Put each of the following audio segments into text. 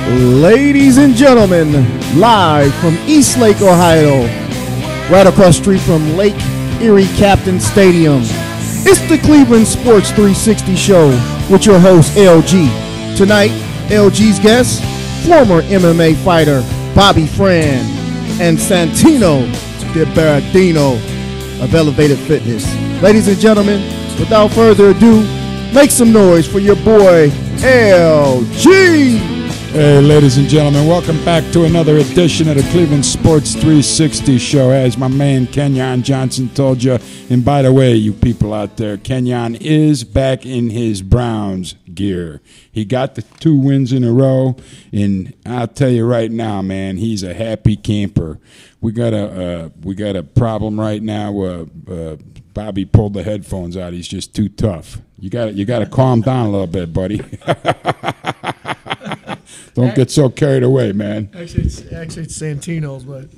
Ladies and gentlemen, live from Eastlake, Ohio, right across the street from Lake Erie Captain Stadium, it's the Cleveland Sports 360 show with your host, LG. Tonight, LG's guests, former MMA fighter Bobby Fran and Santino Diberardino of Elevated Fitness. Ladies and gentlemen, without further ado, make some noise for your boy, LG. Hey, ladies and gentlemen, welcome back to another edition of the Cleveland Sports 360 show. As my man Kenyon Johnson told you, and by the way, you people out there, Kenyon is back in his Browns gear. He got the 2 wins in a row, and I'll tell you right now, man, he's a happy camper. We got a problem right now. Bobby pulled the headphones out. He's just too tough. You got to calm down a little bit, buddy. Don't get so carried away, man. Actually, it's Santino's, but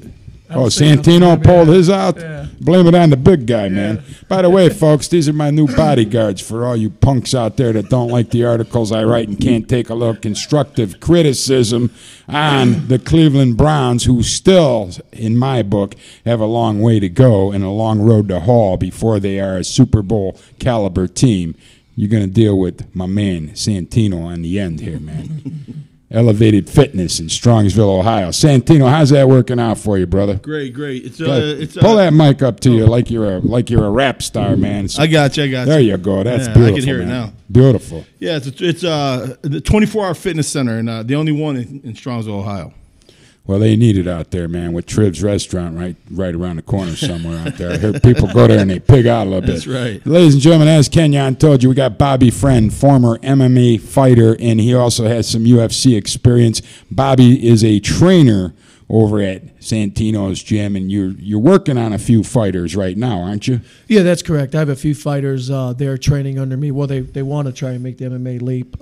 Santino pulled his out? Yeah. Blame it on the big guy, man. By the way, folks, these are my new bodyguards for all you punks out there that don't like the articles I write and can't take a little constructive criticism on the Cleveland Browns, who still, in my book, have a long way to go and a long road to haul before they are a Super Bowl caliber team. You're going to deal with my man Santino on the end here, man. Elevated Fitness in Strongsville, Ohio. Santino, how's that working out for you, brother? Great. Pull that mic up to you like you're a rap star, man. I got you. There you go. That's beautiful. I can hear it now. Beautiful. Yeah, it's the 24-hour fitness center, and the only one in Strongsville, Ohio. Well, they need it out there, man, with Triv's Restaurant right around the corner somewhere out there. I heard people go there and they pig out a little bit. That's right. Ladies and gentlemen, as Kenyon told you, we got Bobby Friend, former MMA fighter, and he also has some UFC experience. Bobby is a trainer over at Santino's gym, and you're working on a few fighters right now, aren't you? Yeah, that's correct. I have a few fighters there training under me. Well, they want to try and make the MMA leap.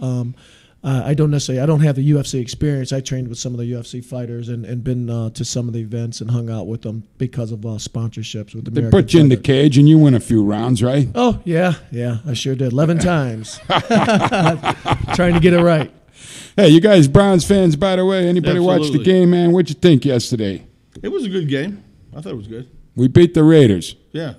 I don't have the UFC experience. I trained with some of the UFC fighters and been to some of the events and hung out with them because of sponsorships with the They put you in the cage and you win a few rounds, right? Oh, yeah, I sure did. 11 times. Trying to get it right. Hey, you guys Browns fans, by the way, anybody Absolutely. watch the game, man? What'd you think yesterday? It was a good game. I thought it was good. We beat the Raiders. Yeah.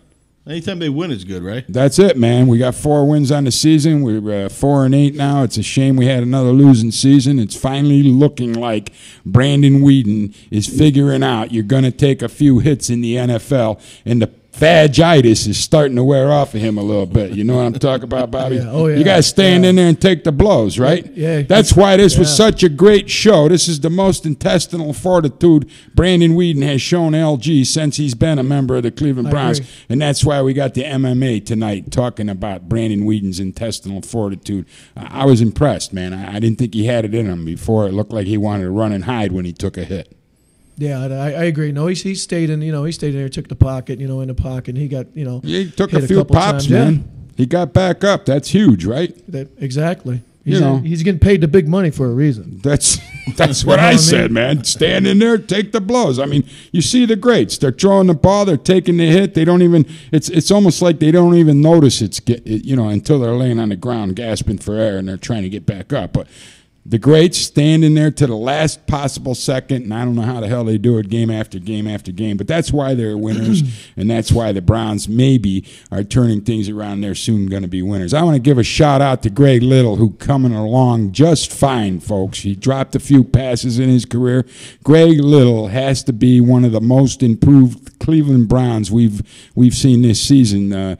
Anytime they win is good, right? That's it, man. We got 4 wins on the season. We're 4-8 now. It's a shame we had another losing season. It's finally looking like Brandon Weeden is figuring out you're going to take a few hits in the NFL, and the phagitis is starting to wear off of him a little bit. You know what I'm talking about, Bobby? Yeah. Oh, yeah. You got to stand in there and take the blows, right? Yeah. That's why this was such a great show. This is the most intestinal fortitude Brandon Weeden has shown LG since he's been a member of the Cleveland Browns. And that's why we got the MMA tonight talking about Brandon Weeden's intestinal fortitude. I was impressed, man. I didn't think he had it in him before. It looked like he wanted to run and hide when he took a hit. Yeah, I agree. No, he stayed in. He stayed there, took the pocket. In the pocket, and he got. He took a hit few couple pops, times. man. Yeah. He got back up. That's huge, right? Exactly. He's getting paid the big money for a reason. That's what I said, man. Stand in there, take the blows. I mean, you see the greats. They're throwing the ball. They're taking the hit. They don't even. It's almost like they don't even notice until they're laying on the ground gasping for air and they're trying to get back up. But the greats stand in there to the last possible second, and I don't know how the hell they do it game after game after game, but that's why they're winners, and that's why the Browns maybe are turning things around. They're soon going to be winners. I want to give a shout-out to Greg Little, who coming along just fine, folks. He dropped a few passes in his career. Greg Little has to be one of the most improved Cleveland Browns we've seen this season,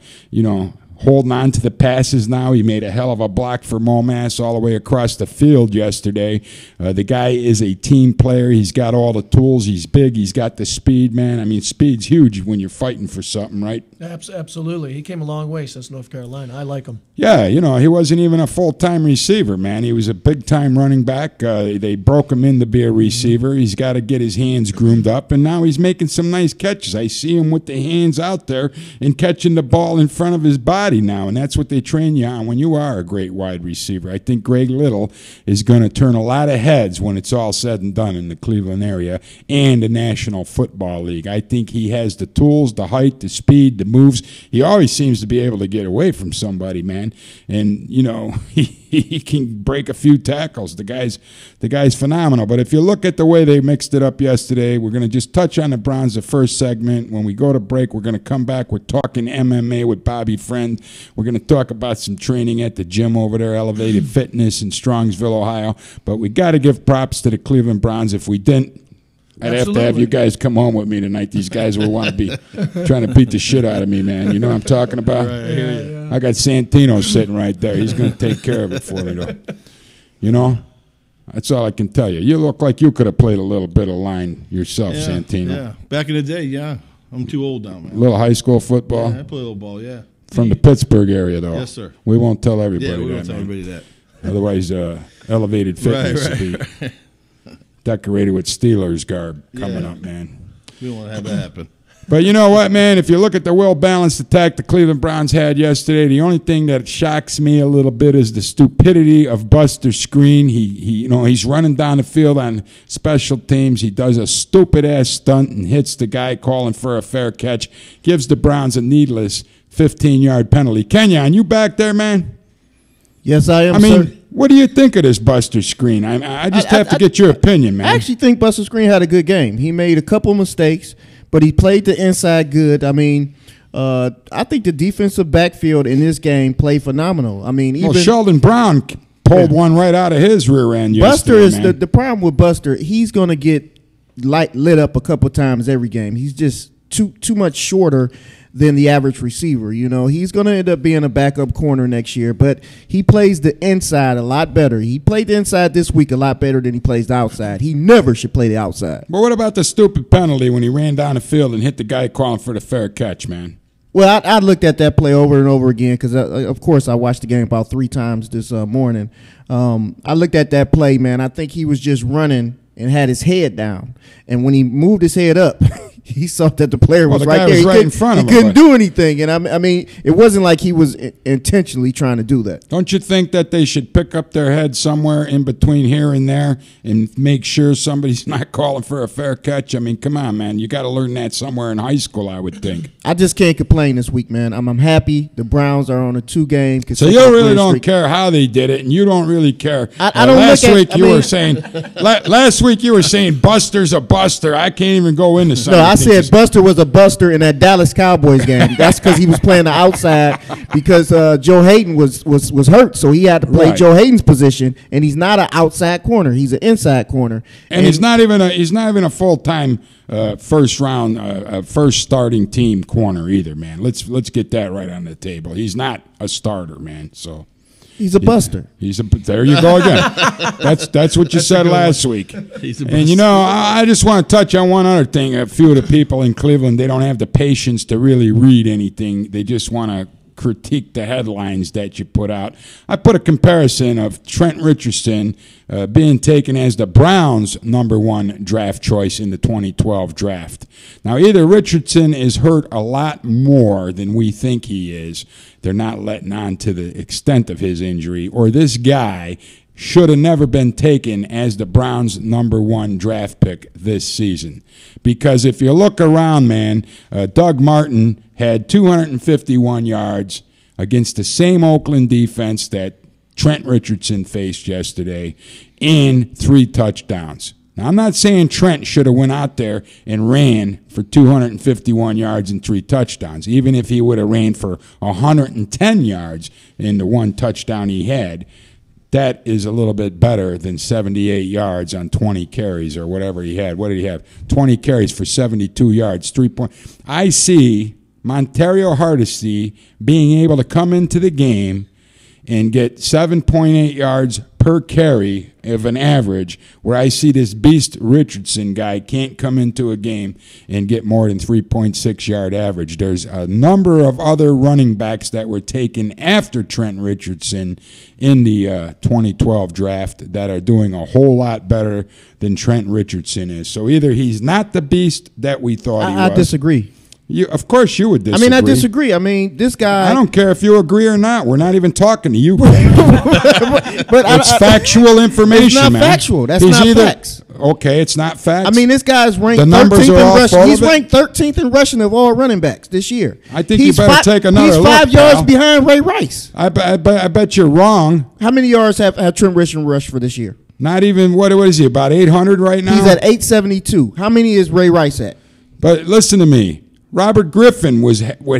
holding on to the passes now. He made a hell of a block for Momass all the way across the field yesterday. The guy is a team player. He's got all the tools. He's big. He's got the speed, man. I mean, speed's huge when you're fighting for something, right? Absolutely. He came a long way since North Carolina. I like him. Yeah, he wasn't even a full-time receiver, man. He was a big-time running back. They broke him in to be a receiver. He's got to get his hands groomed up, and now he's making some nice catches. I see him with the hands out there and catching the ball in front of his body now, and that's what they train you on when you are a great wide receiver. I think Greg Little is going to turn a lot of heads when it's all said and done in the Cleveland area and the National Football League. I think he has the tools, the height, the speed, the moves. He always seems to be able to get away from somebody, man. And, he can break a few tackles. The guy's phenomenal. But if you look at the way they mixed it up yesterday, we're going to just touch on the Browns the first segment. When we go to break, we're going to come back. We're talking MMA with Bobby Friend. We're going to talk about some training at the gym over there, Elevated Fitness in Strongsville, Ohio. But we got to give props to the Cleveland Browns. If we didn't, I'd have to have you guys come home with me tonight. These guys will want to be trying to beat the shit out of me, man. You know what I'm talking about? Right, yeah. I got Santino sitting right there. He's going to take care of it for me, though. You know? That's all I can tell you. You look like you could have played a little bit of line yourself, Santino. Yeah, back in the day, yeah. I'm too old now, man. A little high school football? Yeah, I play a little ball, yeah. From the Pittsburgh area, though. Yes, sir. We won't tell everybody that, we won't tell everybody that. Otherwise, Elevated Fitness will be decorated with Steelers garb coming up, man. We don't want to have that happen. But you know what, man? If you look at the well-balanced attack the Cleveland Browns had yesterday, the only thing that shocks me a little bit is the stupidity of Buster Screen. He's running down the field on special teams. He does a stupid-ass stunt and hits the guy calling for a fair catch, gives the Browns a needless 15-yard penalty. Kenyon, you back there, man? Yes, I am, I mean, sir. what do you think of this Buster Screen? I just have to get your opinion, man. I actually think Buster Screen had a good game. He made a couple mistakes, but he played the inside good. I mean, I think the defensive backfield in this game played phenomenal. I mean, even Sheldon Brown pulled one right out of his rear end yesterday, Buster is the problem with Buster. He's going to get lit up a couple times every game. He's just too much shorter than the average receiver. You know, he's going to end up being a backup corner next year, but he plays the inside a lot better. He played the inside this week a lot better than he plays the outside. He never should play the outside. But what about the stupid penalty when he ran down the field and hit the guy calling for the fair catch, man? Well, I looked at that play over and over again because, of course, I watched the game about 3 times this morning. I looked at that play, man. I think he was just running and had his head down. And when he moved his head up, he saw that the player was right there. Was right in front of him. He couldn't do anything. And I mean, it wasn't like he was intentionally trying to do that. Don't you think that they should pick up their head somewhere in between here and there and make sure somebody's not calling for a fair catch? I mean, come on, man. You got to learn that somewhere in high school, I would think. I just can't complain this week, man. I'm happy. The Browns are on a 2-game. So you really don't care how they did it, and you don't really care. I don't last week you were saying last week you were saying Buster's a buster. I can't even go into something. No, I said Buster was a buster in that Dallas Cowboys game. That's because he was playing the outside because Joe Hayden was hurt, so he had to play Joe Hayden's position, and he's not an outside corner. He's an inside corner. And he's not even a full-time first round first starting team corner either, man. Let's get that right on the table. He's not a starter, man. So he's a buster. There you go again. That's what you said last week. He's a buster. And you know, I just want to touch on one other thing. A few of the people in Cleveland, they don't have the patience to really read anything. They just want to critique the headlines that you put out. I put a comparison of Trent Richardson being taken as the Browns' #1 draft choice in the 2012 draft. Now, either Richardson is hurt a lot more than we think he is. They're not letting on to the extent of his injury, or this guy should have never been taken as the Browns' #1 draft pick this season. Because if you look around, man, Doug Martin had 251 yards against the same Oakland defense that Trent Richardson faced yesterday in 3 touchdowns. Now, I'm not saying Trent should have went out there and ran for 251 yards and 3 touchdowns, even if he would have ran for 110 yards in the 1 touchdown he had. That is a little bit better than 78 yards on 20 carries or whatever he had. What did he have? 20 carries for 72 yards, 3 points. I see Montario Hardesty being able to come into the game and get 7.8 yards per carry of an average, where I see this beast Richardson guy can't come into a game and get more than 3.6 yard average. There's a number of other running backs that were taken after Trent Richardson in the 2012 draft that are doing a whole lot better than Trent Richardson is. So either he's not the beast that we thought he was. I disagree. Of course you would disagree. I disagree. I mean, this guy... I don't care if you agree or not. We're not even talking to you. but it's factual information, it's not man. factual. That's not facts. okay, it's not facts. I mean, this guy's ranked The 13th numbers in are all rushing. full He's of it. ranked 13th in rushing of all running backs this year. I think you better take another He's look, 5 yards pal. behind Ray Rice. I bet you're wrong. How many yards have Trent Richardson rushed for this year? Not even, what is he, about 800 right now? He's at 872. How many is Ray Rice at? But listen to me. Robert Griffin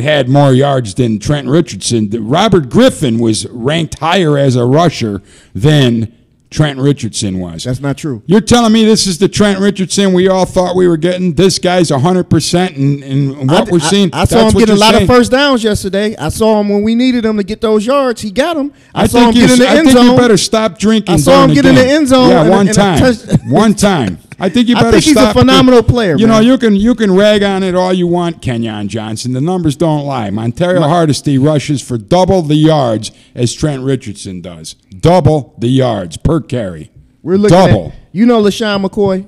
had more yards than Trent Richardson. Robert Griffin was ranked higher as a rusher than Trent Richardson was. That's not true. You're telling me this is the Trent Richardson we all thought we were getting? This guy's 100%, and what we're seeing. I saw him get a lot of first downs yesterday. I saw him when we needed him to get those yards. He got them. I saw him get in the end zone. I think you better stop drinking. I saw him get in the end zone. Yeah, one time. One time. I think you better stop. I think he's a phenomenal player. You know, you can rag on it all you want, Kenyon Johnson. The numbers don't lie. Montario Hardesty rushes for double the yards as Trent Richardson does. Double the yards per carry. We're looking double. At, you know LaShawn McCoy?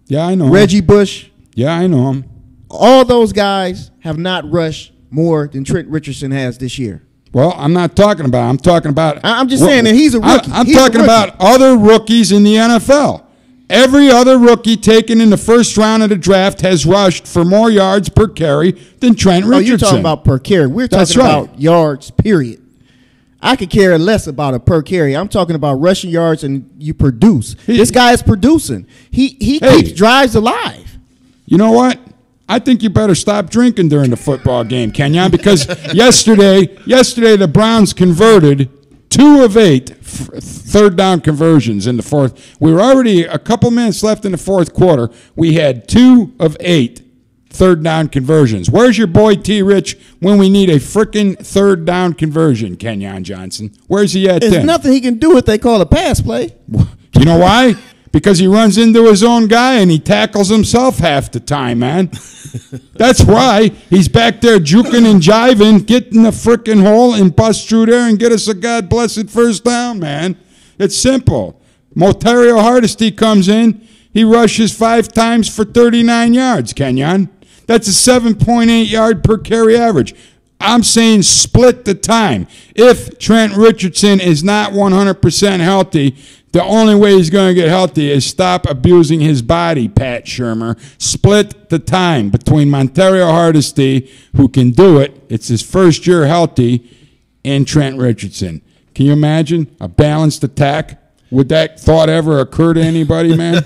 Yeah, I know Reggie him. Bush? Yeah, I know him. All those guys have not rushed more than Trent Richardson has this year. Well, I'm not talking about. I'm talking about. I'm just saying that he's a rookie. I'm talking about other rookies in the NFL. Every other rookie taken in the first round of the draft has rushed for more yards per carry than Trent Richardson. Oh, you're talking about per carry. We're talking about yards, period. I could care less about a per carry. I'm talking about rushing yards and you produce. This guy is producing. He keeps drives alive. You know what? I think you better stop drinking during the football game, Kenyon, because yesterday the Browns converted 2 of 8 third down conversions in the fourth. We were already a couple minutes left in the fourth quarter. We had 2 of 8 third down conversions. Where's your boy T. Rich when we need a frickin' third down conversion, Kenyon Johnson? Where's he at then? There's nothing he can do if they call a pass play. You know why? Because he runs into his own guy and he tackles himself half the time, man. That's why he's back there juking and jiving, get in the frickin' hole and bust through there and get us a God-blessed first down, man. It's simple. Montario Hardesty comes in. He rushes 5 times for 39 yards, Kenyon. That's a 7.8 yard per carry average. I'm saying split the time. If Trent Richardson is not 100% healthy, the only way he's going to get healthy is stop abusing his body, Pat Shurmur. Split the time between Montario Hardesty, who can do it, it's his first year healthy, and Trent Richardson. Can you imagine a balanced attack? Would that thought ever occur to anybody, man?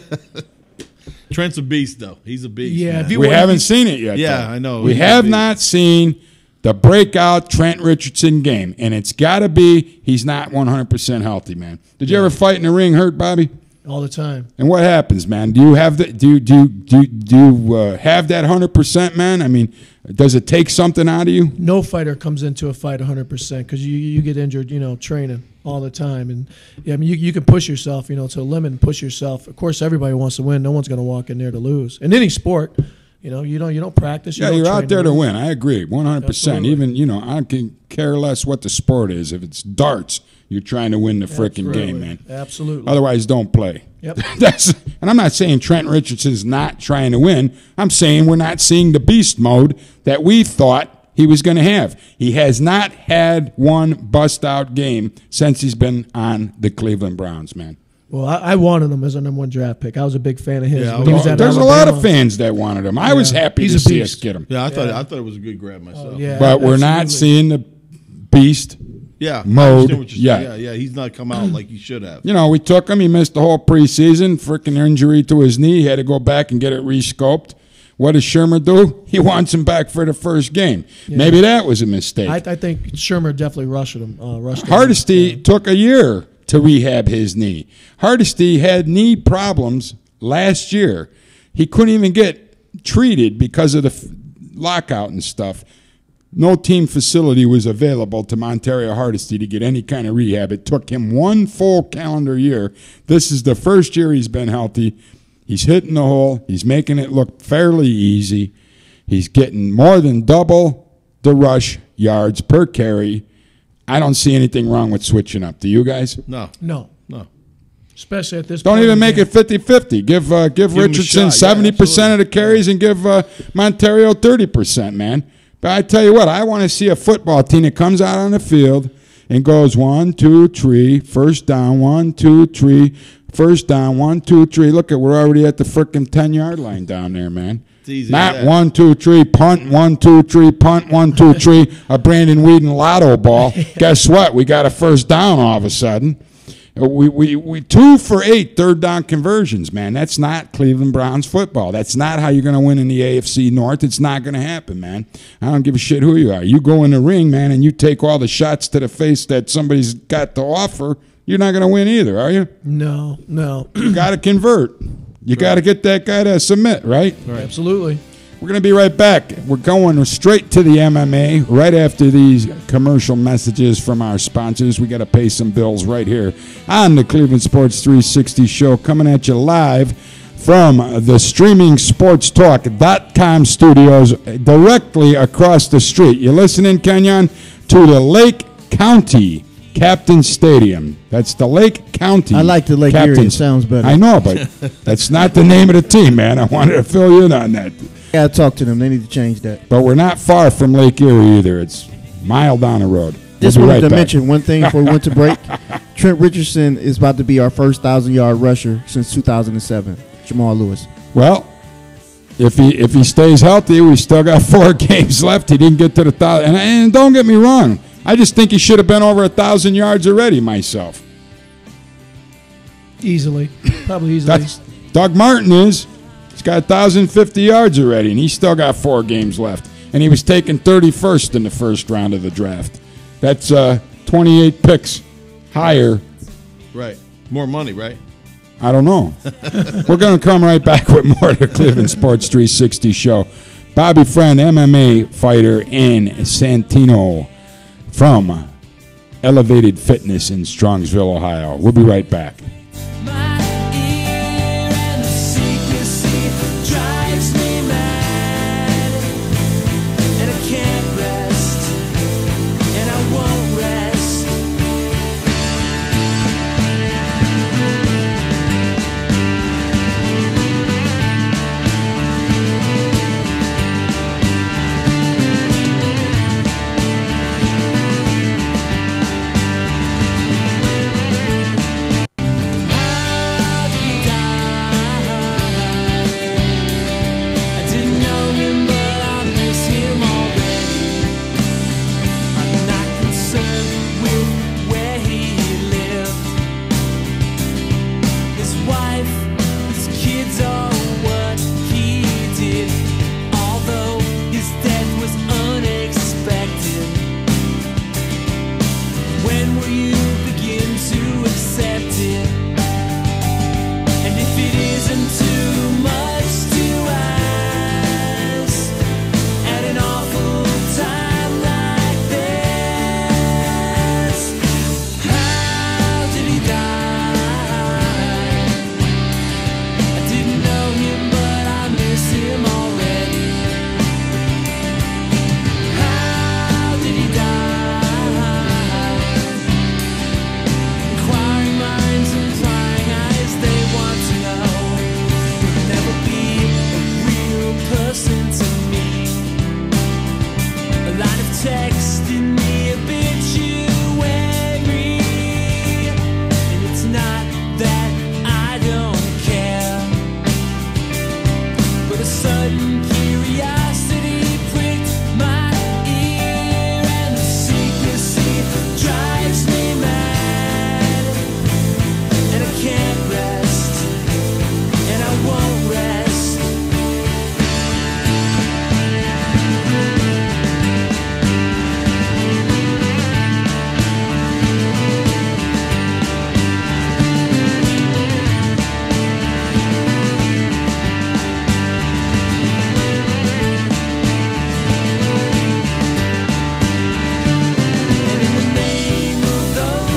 Trent's a beast, though. He's a beast. Yeah, we haven't seen it yet. Yeah, though. I know. We have not seen the breakout Trent Richardson game, and it's got to be he's not 100% healthy, man. Did you ever fight in the ring hurt, Bobby? All the time. And what happens, man? Do you have the do you have that 100%, man? I mean, does it take something out of you? No fighter comes into a fight 100% because you get injured, training all the time, and I mean you can push yourself, to a limit and push yourself. Of course, everybody wants to win. No one's going to walk in there to lose. In any sport, you don't practice. You're out there to win. I agree, 100%. Absolutely. Even I can care less what the sport is. If it's darts, you're trying to win the frickin' game, man. Absolutely. Otherwise, don't play. Yep. And I'm not saying Trent Richardson's not trying to win. I'm saying we're not seeing the beast mode that we thought he was going to have. He has not had one bust-out game since he's been on the Cleveland Browns, man. Well, I wanted him as a #1 draft pick. I was a big fan of his. Yeah, when he was at there's Alabama. a lot of fans that wanted him. I was happy He's to a see us beast. get him. Yeah, I thought it was a good grab myself. Yeah, But we're not absolutely. seeing the beast Yeah, mode. I understand what you're saying. Yeah. Yeah, he's not come out like he should have. We took him. He missed the whole preseason. Freaking injury to his knee. He had to go back and get it rescoped. What does Shurmur do? He wants him back for the first game. Yeah. Maybe that was a mistake. I think Shurmur definitely rushed him. Hardesty took a year to rehab his knee. Hardesty had knee problems last year. He couldn't even get treated because of the lockout and stuff. No team facility was available to Montario Hardesty to get any kind of rehab. It took him 1 full calendar year. This is the first year he's been healthy. He's hitting the hole. He's making it look fairly easy. He's getting more than double the rush yards per carry. I don't see anything wrong with switching up. Do you guys? No. Especially at this Don't point. even make it 50-50. Give Richardson 70% of the carries and give Montario 30%, man. But I tell you what, I want to see a football team that comes out on the field and goes 1, 2, 3, first down, 1, 2, 3, first down, 1, 2, 3. Look at, we're already at the frickin' 10-yard line down there, man. It's easy. Not 1, 2, 3, punt, 1, 2, 3, punt, 1, 2, 3, a Brandon Whedon lotto ball. Guess what? We got a first down all of a sudden. We 2 for 8 third down conversions, man. That's not Cleveland Browns football. That's not how you're going to win in the AFC North. It's not going to happen, man. I don't give a shit who you are. You go in the ring, man, and you take all the shots to the face that somebody's got to offer, you're not going to win either, are you? No. You got to convert. You got to get that guy to submit, right? Absolutely. We're going to be right back. We're going straight to the MMA right after these commercial messages from our sponsors. We got to pay some bills right here on the Cleveland Sports 360 show, coming at you live from the streaming sportstalk.com studios directly across the street. You listening, Kenyon? To the Lake County Captain Stadium. That's the Lake County. I like the Lake Erie. It sounds better. I know, but that's not the name of the team, man. I wanted to fill you in on that. Yeah, I talk to them. They need to change that. But we're not far from Lake Erie either. It's a mile down the road. Just wanted to mention one thing before we went to break. Trent Richardson is about to be our first 1,000-yard rusher since 2007. Jamal Lewis. Well, if he stays healthy, we still got 4 games left. He didn't get to the 1,000. And don't get me wrong. I just think he should have been over 1,000 yards already myself. Easily. Probably easily. Doug Martin is. He's got 1,050 yards already, and he's still got 4 games left. And he was taken 31st in the first round of the draft. That's 28 picks higher. Right. More money, right? I don't know. We're going to come right back with more of the Cleveland Sports 360 show. Bobby Friend, MMA fighter, and Santino from Elevated Fitness in Strongsville, Ohio. We'll be right back.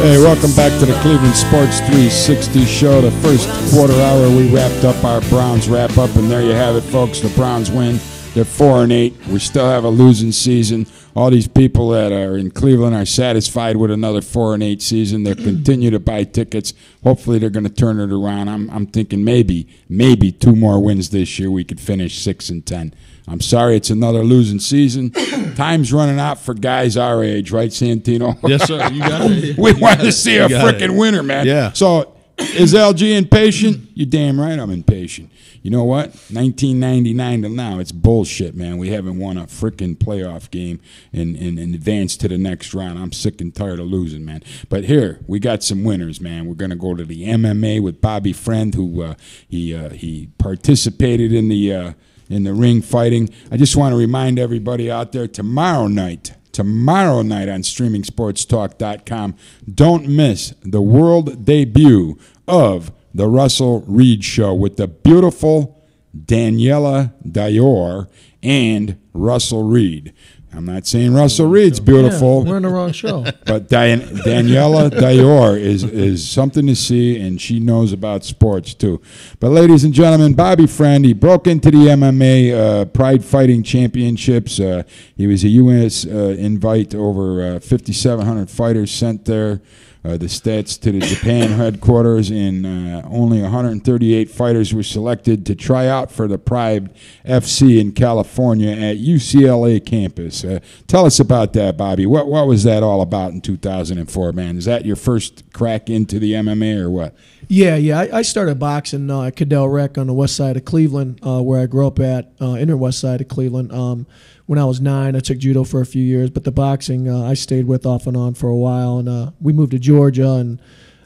Hey, welcome back to the Cleveland Sports 360 show. The first quarter hour, we wrapped up our Browns wrap-up, and there you have it, folks. The Browns win. They're 4-8. We still have a losing season. All these people that are in Cleveland are satisfied with another 4-8 season. They continue to buy tickets. Hopefully, they're going to turn it around. I'm thinking maybe 2 more wins this year. We could finish 6-10. I'm sorry, it's another losing season, Time's running out for guys our age, right, Santino? Yes, sir. You got it. We want to see a freaking winner, man. Yeah. So is LG impatient? You're damn right I'm impatient. You know what? 1999 to now, it's bullshit, man. We haven't won a freaking playoff game and advanced to the next round. I'm sick and tired of losing, man. But here, we got some winners, man. We're going to go to the MMA with Bobby Friend, who he participated in the ring fighting. I just want to remind everybody out there, tomorrow night on StreamingSportsTalk.com, don't miss the world debut of the Russell Reed Show with the beautiful Daniela Dior and Russell Reed. I'm not saying Russell Reed's beautiful. Yeah, we're in the wrong show. But Daniela Dior is something to see, and she knows about sports too. But ladies and gentlemen, Bobby Friend, he broke into the MMA Pride Fighting Championships. He was a U.S. invite, over 5,700 fighters sent there. The stats to the Japan headquarters, and only 138 fighters were selected to try out for the Pride FC in California at UCLA campus. Tell us about that, Bobby. What was that all about in 2004, man? Is that your first crack into the MMA or what? Yeah. I started boxing at Cadell Rec on the west side of Cleveland, where I grew up at, inner west side of Cleveland. When I was 9, I took judo for a few years, but the boxing I stayed with off and on for a while. And we moved to Georgia, and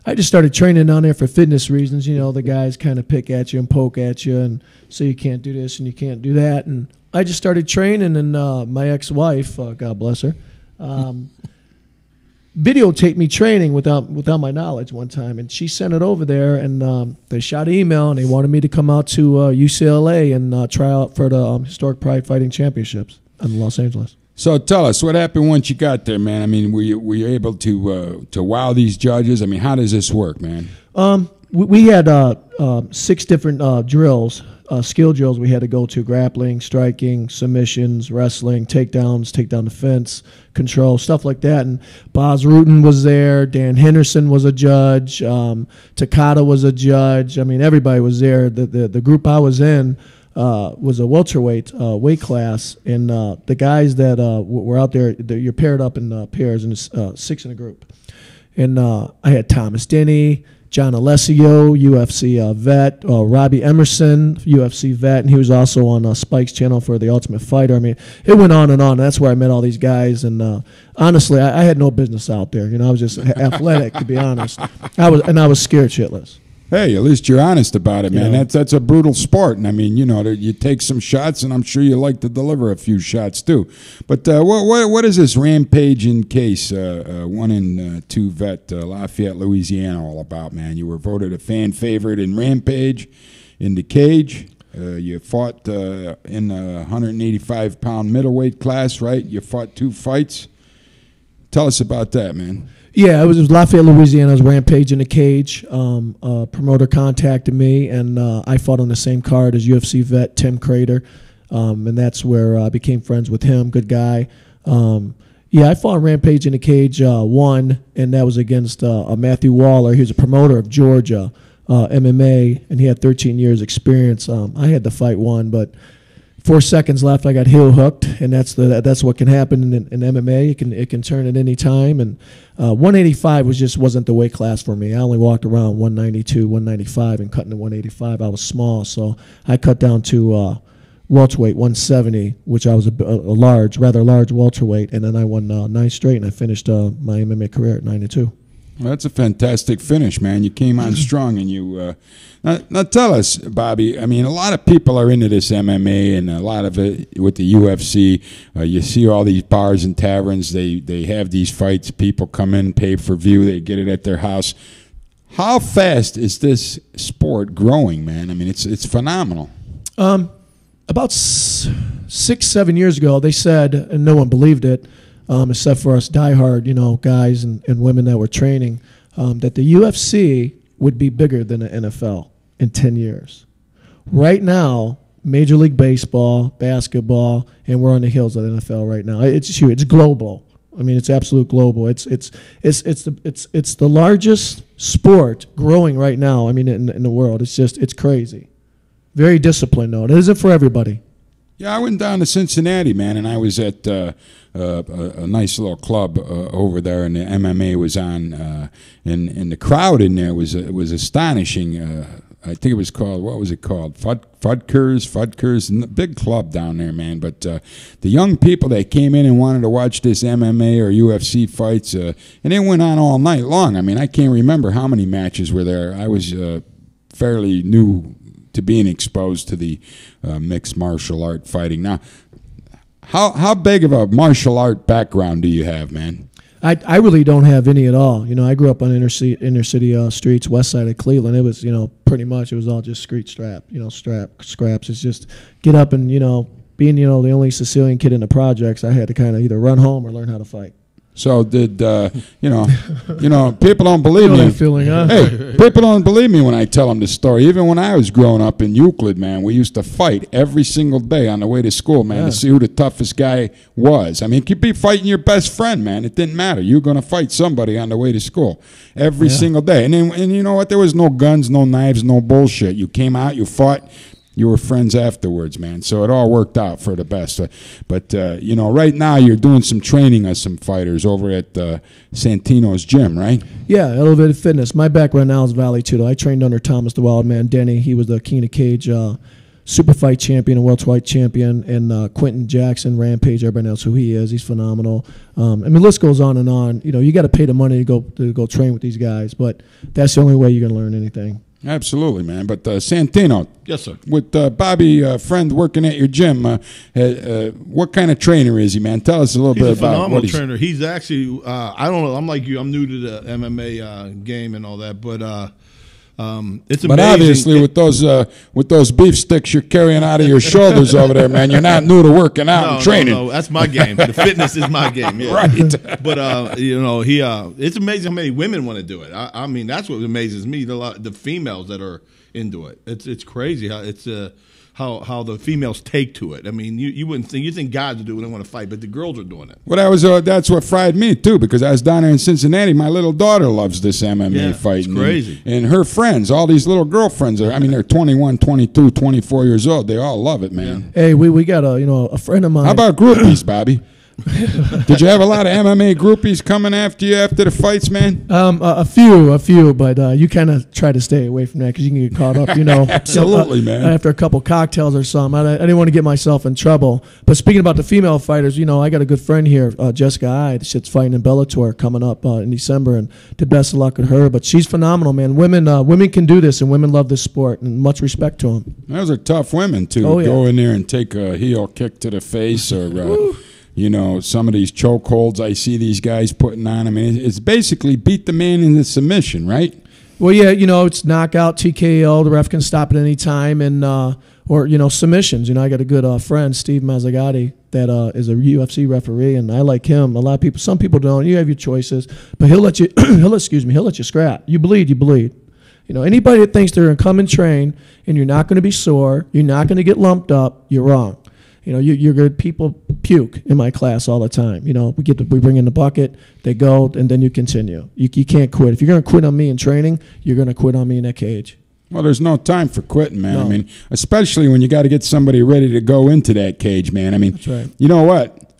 I just started training down there for fitness reasons. You know, the guys kind of pick at you and poke at you and say you can't do this and you can't do that. And I just started training, and my ex-wife, God bless her, videotaped me training without my knowledge one time, and she sent it over there, and they shot an email, and they wanted me to come out to UCLA and try out for the Historic Pride Fighting Championships in Los Angeles. So tell us, what happened once you got there, man? I mean, were you able to wow these judges? I mean, how does this work, man? We had 6 different drills, skill drills we had to go to: grappling, striking, submissions, wrestling, takedowns, take down the fence, control, stuff like that. And Boz Rutan was there, Dan Henderson was a judge, Takada was a judge. I mean, everybody was there. The group I was in was a welterweight weight class, and the guys that were out there, you're paired up in pairs, and it's 6 in a group. And I had Thomas Denny, John Alessio, UFC vet, Robbie Emerson, UFC vet, and he was also on Spike's channel for The Ultimate Fighter. I mean, it went on and on. That's where I met all these guys, and honestly, I had no business out there. You know, I was just athletic, to be honest. I was scared shitless. Hey, at least you're honest about it, man. Yeah. That's a brutal sport, and I mean, you know, you take some shots, and I'm sure you like to deliver a few shots too. But what is this Rampage in Case 1 and 2 vet Lafayette, Louisiana all about, man? You were voted a fan favorite in Rampage, in the cage. You fought in the 185-pound middleweight class, right? You fought 2 fights. Tell us about that, man. Yeah, it was Lafayette, Louisiana's Rampage in the Cage. A promoter contacted me, and I fought on the same card as UFC vet Tim Crater, and that's where I became friends with him. Good guy. Yeah, I fought Rampage in the Cage 1, and that was against Matthew Waller. He was a promoter of Georgia MMA, and he had 13 years experience. I had the fight won, but 4 seconds left, I got heel hooked, and that's what can happen in MMA. It can turn at any time. And 185 wasn't the weight class for me. I only walked around 192, 195, and cutting to 185. I was small, so I cut down to welterweight 170, which I was rather large welterweight, and then I won 9 straight, and I finished my MMA career at 92. Well, that's a fantastic finish, man. You came on strong, and you now tell us, Bobby. I mean, a lot of people are into this MMA, and a lot of it with the UFC. You see all these bars and taverns. They have these fights. People come in, pay per view. They get it at their house. How fast is this sport growing, man? I mean, it's phenomenal. About 6-7 years ago, they said, and no one believed it, except for us diehard, guys and women that were training, that the UFC would be bigger than the NFL in 10 years. Right now, Major League Baseball, basketball, and we're on the heels of the NFL right now. It's huge. It's global. I mean, it's absolute global. It's the largest sport growing right now. I mean, in the world, it's crazy. Very disciplined, though. It isn't for everybody. Yeah, I went down to Cincinnati, man, and I was at a nice little club over there, and the MMA was on, and the crowd in there was astonishing. I think it was called, what was it called? Fudkers, big club down there, man. But the young people that came in and wanted to watch this MMA or UFC fights, and they went on all night long. I mean, I can't remember how many matches were there. I was fairly new to being exposed to the mixed martial art fighting. Now, how big of a martial art background do you have, man? I really don't have any at all. You know, I grew up on inner city streets, west side of Cleveland. It was, you know, pretty much it was all just street scraps. It's just get up and, you know, being, you know, the only Sicilian kid in the projects, I had to kind of either run home or learn how to fight. So did you know? People don't believe me. Feeling, huh? Hey, people don't believe me when I tell them the story. Even when I was growing up in Euclid, man, we used to fight every single day on the way to school, man, to see who the toughest guy was. I mean, you could be fighting your best friend, man. It didn't matter. You were going to fight somebody on the way to school every single day. And you know what? There was no guns, no knives, no bullshit. You came out, you fought. You were friends afterwards, man. So it all worked out for the best. But you know, right now you're doing some training of some fighters over at Santino's gym, right? Yeah, Elevated Fitness. My background now is Valley Tudo. I trained under Thomas the Wild Man Denny. He was the King of Cage super fight champion and welterweight champion. And Quentin Jackson, Rampage, everybody knows who he is. He's phenomenal. I mean, the list goes on and on. You know, you got to pay the money to go train with these guys, but that's the only way you're going to learn anything. Absolutely, man. But Santino, yes, sir. With Bobby, friend working at your gym, what kind of trainer is he, man? Tell us a little bit about what he's. He's a phenomenal trainer. He's actually, I don't know. I'm like you. I'm new to the MMA game and all that, but it's amazing. But obviously, with those beef sticks you're carrying out of your shoulders over there, man, you're not new to working out and training. No, that's my game. The fitness is my game. Yeah. Right. But you know, it's amazing how many women want to do it. I mean, that's what amazes me. The females that are into it. It's crazy how it's how the females take to it. I mean, you wouldn't think, you think guys would do it, they want to fight, but the girls are doing it. Well, that's what fried me too, because I was down there in Cincinnati. My little daughter loves this MMA fighting. It's crazy. And her friends, all these little girlfriends I mean, they're 21, 22, 24 years old. They all love it, man. Hey, we got a friend of mine. How about groupies, Bobby? Did you have a lot of MMA groupies coming after you after the fights, man? A few, but you kind of try to stay away from that because you can get caught up, you know. Absolutely, man. After a couple cocktails or something, I didn't want to get myself in trouble. But speaking about the female fighters, you know, I got a good friend here, Jessica Ide. She's fighting in Bellator coming up in December, and the best of luck with her. But she's phenomenal, man. Women can do this, and women love this sport, and much respect to them. Those are tough women too. Oh, yeah. Go in there and take a heel kick to the face or. You know, some of these chokeholds I see these guys putting on. I mean, it's basically beat the man into submission, right? Well, yeah, you know, it's knockout, TKO. The ref can stop at any time, and or you know, submissions. You know, I got a good friend, Steve Mazzagatti, that is a UFC referee, and I like him. A lot of people, some people don't. You have your choices, but he'll let you. He'll let you scrap. You bleed. You know, anybody that thinks they're gonna come and train and you're not going to be sore, you're not going to get lumped up, you're wrong. You know, you're good. People puke in my class all the time. You know, we bring in the bucket, they go, and then you continue. You can't quit. If you're going to quit on me in training, you're going to quit on me in that cage. Well, there's no time for quitting, man. No. I mean, especially when you got to get somebody ready to go into that cage, man. I mean, that's right. You know what?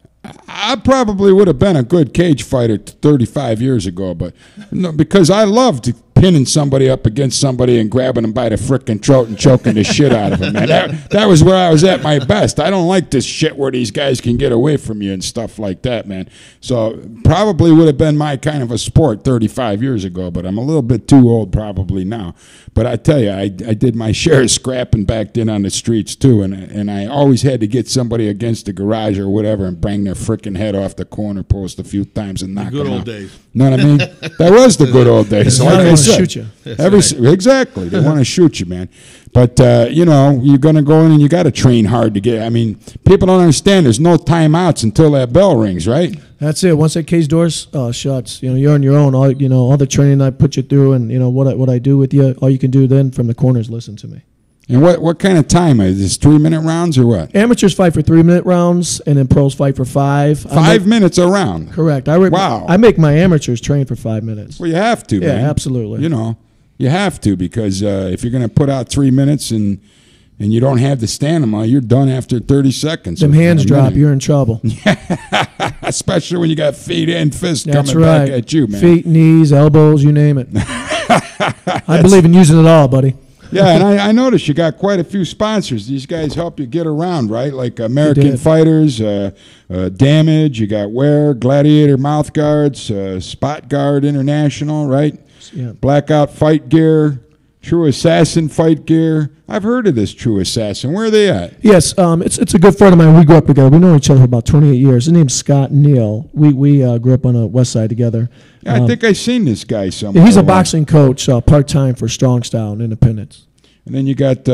I probably would have been a good cage fighter 35 years ago, but no, because I loved pinning somebody up against somebody and grabbing them by the frickin' throat and choking the shit out of them, man. That was where I was at my best. I don't like this shit where these guys can get away from you and stuff like that, man. So probably would have been my kind of a sport 35 years ago, but I'm a little bit too old probably now. But I tell you, I did my share of scrapping back then on the streets too, and I always had to get somebody against the garage or whatever and bang their frickin' head off the corner post a few times and knock them out. Good old days. Know what I mean? That was the good old days. So like I said, shoot you. Exactly. They want to shoot you, man. But, you know, you're going to go in and you got to train hard to get. I mean, people don't understand there's no timeouts until that bell rings, right? That's it. Once that cage doors shuts, you know, you're on your own. All the training I put you through and, you know, what I do with you, all you can do then from the corner is listen to me. And what kind of time is this? 3-minute rounds or what? Amateurs fight for 3-minute rounds, and then pros fight for 5. 5 minutes a round? Correct. Wow. I make my amateurs train for 5 minutes. Well, you have to, man. Yeah, absolutely. You know, you have to because if you're going to put out 3 minutes and and you don't have the stamina, you're done after 30 seconds. Them hands drop, you're in trouble. Especially when you got feet and fists That's coming right. back at you, man. Feet, knees, elbows, you name it. I believe in using it all, buddy. Yeah, and I noticed you got quite a few sponsors. These guys help you get around, right? Like American Fighters, Damage, you got Wear, Gladiator Mouth Guards, Spot Guard International, right? Yeah. Blackout Fight Gear, True Assassin Fight Gear. I've heard of this True Assassin. Where are they at? Yes, it's a good friend of mine. We grew up together. We know each other for about 28 years. His name's Scott Neal. We grew up on the west side together. Yeah, I think I've seen this guy somewhere. Yeah, he's a boxing coach, part-time for Strong Style and Independence. And then you got,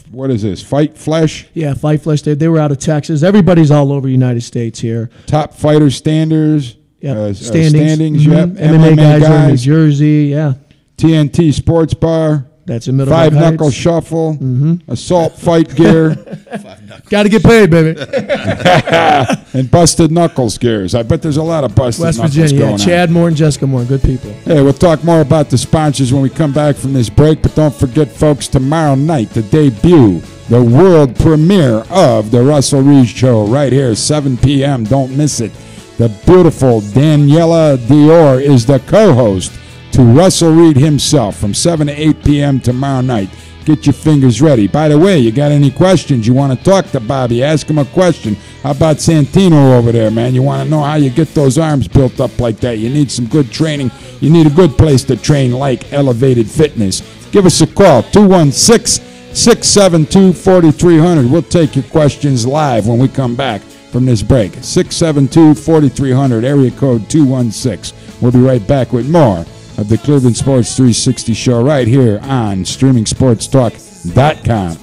what is this, Fight Flesh? Yeah, Fight Flesh. They were out of Texas. Everybody's all over the United States here. Top Fighter Standards. Yeah, standings, yep. MMA guys are in New Jersey, yeah. TNT Sports Bar. That's in Middle Five Heights. Knuckle Shuffle. Assault Fight Gear. Got to get paid, baby. And Busted Knuckles Gears. I bet there's a lot of Busted West Knuckles Virginia, going on. Chad Moore and Jessica Moore, good people. Hey, we'll talk more about the sponsors when we come back from this break, but don't forget, folks, tomorrow night, the debut, the world premiere of the Russell Reed Show right here, 7 p.m. Don't miss it. The beautiful Daniela Dior is the co-host to Russell Reed himself from 7 to 8 p.m. tomorrow night. Get your fingers ready. By the way, you got any questions? You want to talk to Bobby? Ask him a question. How about Santino over there, man? You want to know how you get those arms built up like that? You need some good training. You need a good place to train like Elevated Fitness. Give us a call, 216-672-4300. We'll take your questions live when we come back from this break. 672-4300, area code 216. We'll be right back with more of the Cleveland Sports 360 show right here on StreamingSportsTalk.com.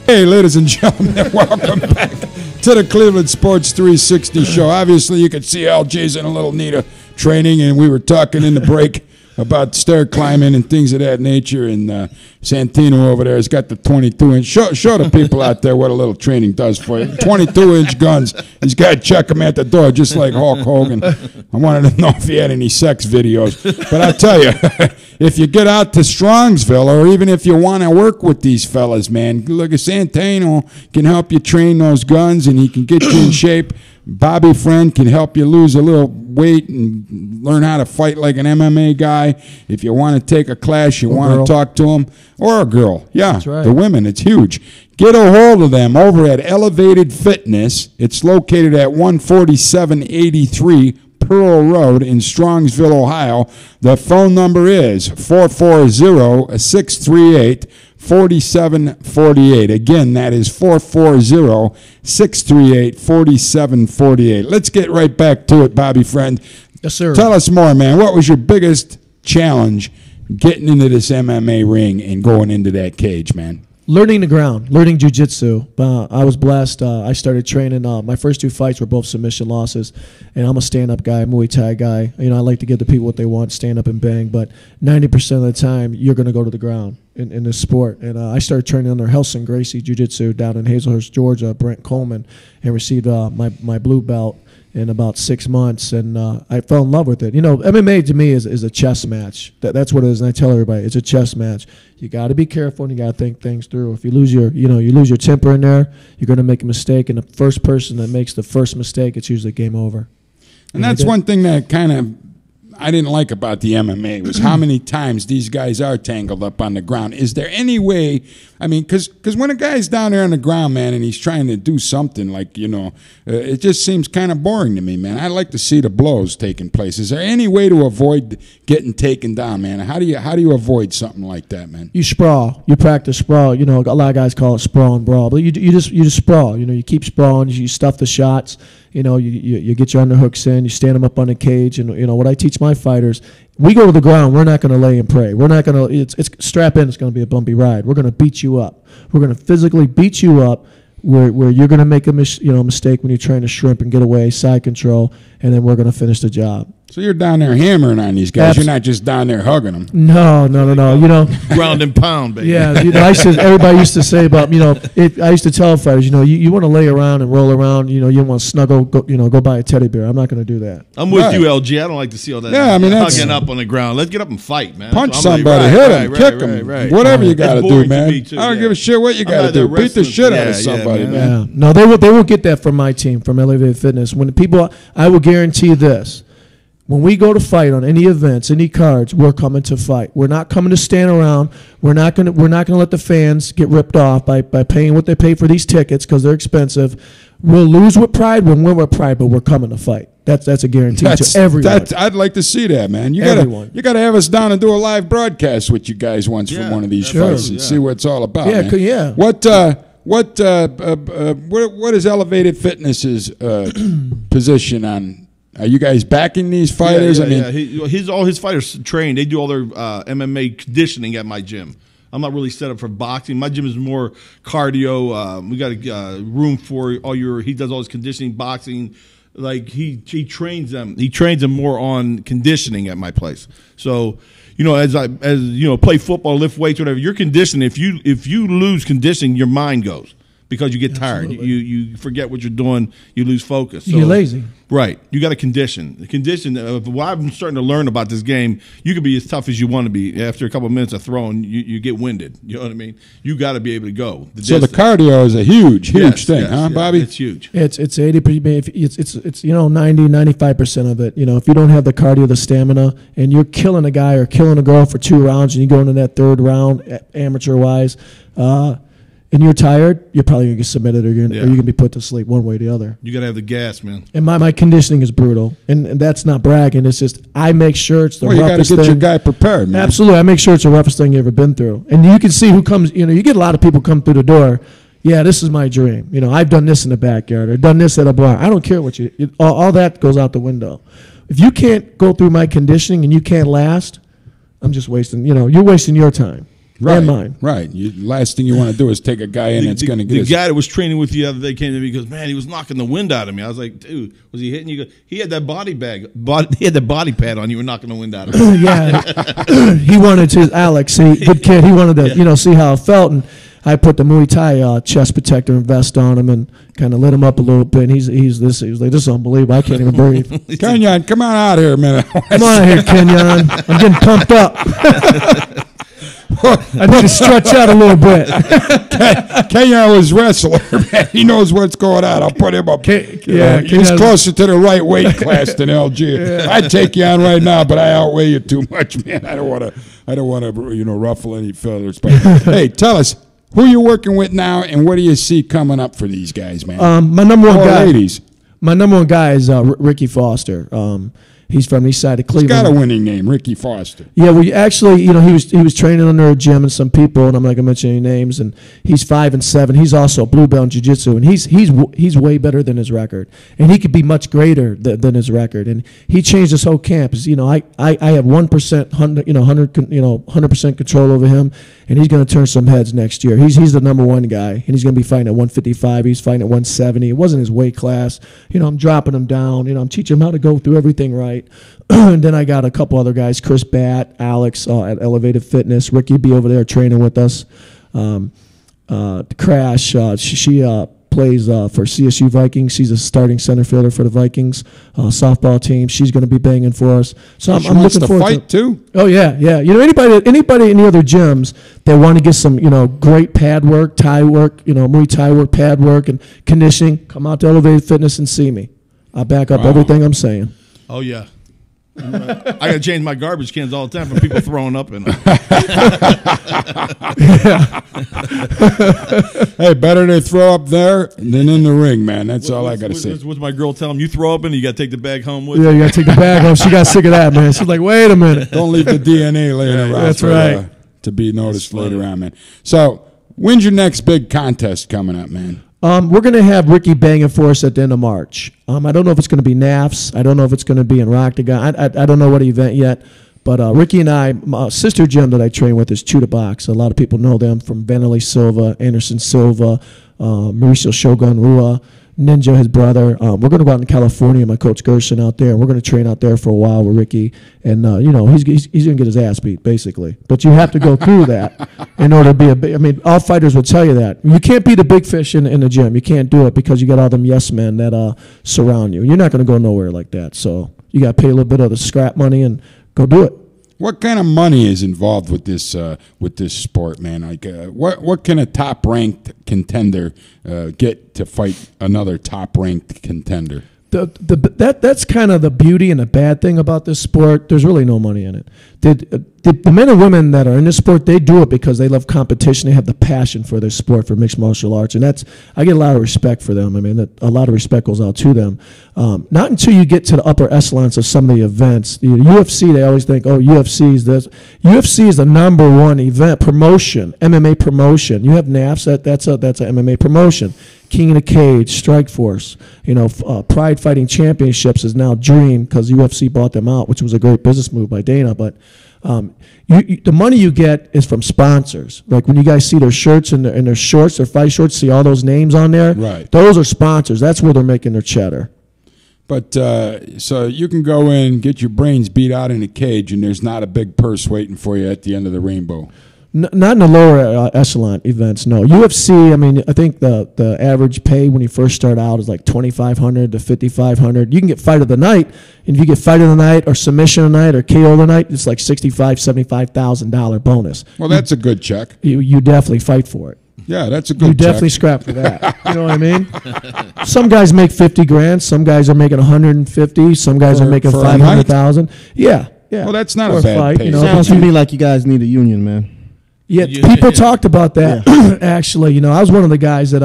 Hey, ladies and gentlemen, welcome back to the Cleveland Sports 360 show. Obviously, you can see LG's in a little need of training, and we were talking in the break about stair climbing and things of that nature. And Santino over there has got the 22-inch. Show the people out there what a little training does for you. 22-inch guns. He's got to check them at the door, just like Hulk Hogan. I wanted to know if he had any sex videos. But I'll tell you, if you get out to Strongsville, or even if you want to work with these fellas, man, look at Santino can help you train those guns, and he can get you in shape. Bobby Friend can help you lose a little weight and learn how to fight like an MMA guy. If you want to take a class, you want to talk to him, or a girl. Yeah, that's right. The women, it's huge. Get a hold of them over at Elevated Fitness. It's located at 14783 Pearl Road in Strongsville, Ohio. The phone number is 440-638-4748. Again, that is 440-638-4748. Let's get right back to it, Bobby Friend. Yes, sir. Tell us more, man. What was your biggest challenge getting into this MMA ring and going into that cage, man? Learning the ground, learning jiu-jitsu. I was blessed. I started training. My first 2 fights were both submission losses, and I'm a stand-up guy, Muay Thai guy. I like to give the people what they want, stand up and bang, but 90% of the time, you're going to go to the ground in this sport. And I started training under Helson Gracie Jiu-Jitsu down in Hazelhurst, Georgia, Brent Coleman, and received my blue belt in about 6 months, and I fell in love with it. MMA to me is a chess match. That's what it is, and I tell everybody it's a chess match. You got to be careful and you got to think things through. If you lose your temper in there, you're going to make a mistake, and the first person that makes the first mistake, it's usually game over. And that's one thing that kind of I didn't like about the MMA was how many times these guys are tangled up on the ground. Is there any way, I mean, because when a guy's down there on the ground, man, and he's trying to do something like, it just seems kind of boring to me, man. I like to see the blows taking place. Is there any way to avoid getting taken down, man? How do you avoid something like that, man? You sprawl. You practice sprawl. A lot of guys call it sprawl and brawl, but you just sprawl. You keep sprawling. You stuff the shots. You get your underhooks in, you stand them up on the cage, and what I teach my fighters, we go to the ground, we're not going to lay and pray. We're not going to, it's strap in, it's going to be a bumpy ride. We're going to beat you up. We're going to physically beat you up where you're going to make a mistake when you're trying to shrimp and get away, side control, and then we're going to finish the job. So you're down there hammering on these guys. You're not just down there hugging them. No. Ground and pound, baby. Yeah, everybody used to say about, I used to tell fighters, you want to lay around and roll around, you want to snuggle, go buy a teddy bear. I'm not going to do that. I'm with you, LG. I don't like to see all that. Yeah, I mean, hugging up on the ground. Let's get up and fight, man. Punch somebody, hit them, kick them, whatever you got to do, man. I don't give a shit what you got to do. Beat the shit out of somebody, man. Yeah. No, they won't get that from my team, from Elevated Fitness. When the people, I will guarantee this. When we go to fight on any events, any cards, we're coming to fight. We're not coming to stand around. We're not going to let the fans get ripped off by paying what they pay for these tickets because they're expensive. We'll lose with pride, we'll win with pride, but we're coming to fight. That's a guarantee to everyone. I'd like to see that, man. You gotta have us down and do a live broadcast with you guys once from one of these fights and see what it's all about. Yeah, man. yeah. What is Elevated Fitness's position on? Are you guys backing these fighters? All his fighters train. They do all their MMA conditioning at my gym. I'm not really set up for boxing. My gym is more cardio. We got a room for all your. He does all his conditioning, boxing. Like he trains them. He trains them more on conditioning at my place. So as play football, lift weights, whatever. Your conditioning. If you lose conditioning, your mind goes. Because you get tired. You forget what you're doing. You lose focus. So, you're lazy. Right. You got to condition. The condition, what I'm starting to learn about this game, you can be as tough as you want to be. After a couple of minutes of throwing, you get winded. You know what I mean? You got to be able to go. So the cardio is a huge thing, huh, Bobby? It's huge. It's 80%. It's 90-95% of it. If you don't have the cardio, the stamina, and you're killing a guy or killing a girl for 2 rounds, and you go into that 3rd round, amateur wise, and you're tired, you're probably going to get submitted or you're going to be put to sleep one way or the other. You got to have the gas, man. And my conditioning is brutal. And that's not bragging. It's just I make sure it's the roughest thing. You got to get your guy prepared, man. Absolutely. I make sure it's the roughest thing you've ever been through. And you can see who comes. You get a lot of people come through the door. Yeah, this is my dream. I've done this in the backyard or done this at a bar. I don't care what all that goes out the window. If you can't go through my conditioning and you can't last, I'm just wasting, you're wasting your time. and mine. Right. Last thing you want to do is take a guy in that's going to get the guy that was training with you the other day came to me and goes, man, he was knocking the wind out of me. I was like, dude, was he hitting you? He had that he had the body pad on. You were knocking the wind out of him. Yeah. He wanted to, Alex, good kid. He wanted to, see how it felt. And I put the Muay Thai chest protector and vest on him and kind of lit him up a little bit. And he was like, this is unbelievable. I can't even breathe. Kenyon, come on out here a minute. Come on out here, Kenyon. I'm getting pumped up. I need to stretch out a little bit. Kenyon was wrestler, man. He knows what's going on. I'll put him up. He's closer to the right weight class than LG. Yeah. I'd take you on right now, but I outweigh you too much, man. I don't want to, ruffle any feathers. But hey, tell us who you're working with now, and what do you see coming up for these guys, man? My number one guy, ladies. My number one guy is Ricky Foster. He's from the east side of Cleveland. He's got a winning name, Ricky Foster. Yeah, well, actually, he was training under a gym and some people, and I'm not going to mention any names. And he's 5-7. He's also a blue belt in jiu-jitsu, and he's way better than his record, and he could be much greater than his record. And he changed his whole camp. I have 100% control over him, and he's going to turn some heads next year. He's the number one guy, and he's going to be fighting at 155. He's fighting at 170. It wasn't his weight class. I'm dropping him down. I'm teaching him how to go through everything right. And then I got a couple other guys, Chris Batt, Alex at Elevated Fitness, Ricky B over there training with us. Crash, she plays for CSU Vikings. She's a starting center fielder for the Vikings softball team. She's going to be banging for us. So I'm looking forward to fight too. Oh yeah. Anybody in the other gyms that want to get some great pad work, Thai work, Muay Thai work, pad work, and conditioning, come out to Elevated Fitness and see me. I'll back up everything I'm saying. Oh, yeah. I got to change my garbage cans all the time from people throwing up in them. Hey, better to throw up there than in the ring, man. That's all I got to say. What's my girl tell him? You throw up in, you got to take the bag home with you. Yeah, you got to take the bag home. She got sick of that, man. She's like, wait a minute. Don't leave the DNA laying around. That's right. To be noticed later on, man. So, when's your next big contest coming up, man? We're going to have Ricky banging for us at the end of March. I don't know if it's going to be NAFS. I don't know if it's going to be in Rocktagon. I don't know what event yet. But Ricky and I, my sister gym that I train with is Chew to Box. A lot of people know them from Vanderlei Silva, Anderson Silva, Mauricio Shogun Rua, Ninja, his brother. We're going to go out in California, my coach Gerson out there, and we're going to train out there for a while with Ricky. And, he's going to get his ass beat, basically. But you have to go through that in order to be a big – all fighters will tell you that. You can't be the big fish in the gym. You can't do it because you got all them yes men that surround you. You're not going to go nowhere like that. So you got to pay a little bit of the scrap money and go do it. What kind of money is involved with this sport, man? Like, what can a top ranked contender get to fight another top ranked contender? That's kind of the beauty and the bad thing about this sport. There's really no money in it. The men and women that are in this sport, they do it because they love competition. They have the passion for this sport, for mixed martial arts, and I get a lot of respect for them. A lot of respect goes out to them. Not until you get to the upper echelons of some of the events. The UFC, they always think, UFC is this. UFC is the number one event promotion, MMA promotion. You have NAFS, that's a MMA promotion. King of the Cage, Strike Force, Pride Fighting Championships is now Dream because UFC bought them out, which was a great business move by Dana. But the money you get is from sponsors. Like when you guys see their shirts and their shorts, their fight shorts, see all those names on there. Right. Those are sponsors. That's where they're making their cheddar. But so you can go in, get your brains beat out in a cage, and there's not a big purse waiting for you at the end of the rainbow. Not in the lower echelon events, no. UFC, I think the average pay when you first start out is like $2,500 to $5,500. You can get fight of the night, and if you get fight of the night or submission of the night or KO of the night, it's like $65,000, $75,000 bonus. Well, that's a good check. You definitely fight for it. Yeah, that's a good check. You definitely scrap for that. You know what I mean? Some guys make $50,000. Some guys are making $150,000. Some guys are making $500,000. Yeah. Well, that's not a bad fight, pay. Sounds to me like you guys need a union, man. Yeah, people talked about that. Yeah. Actually, I was one of the guys that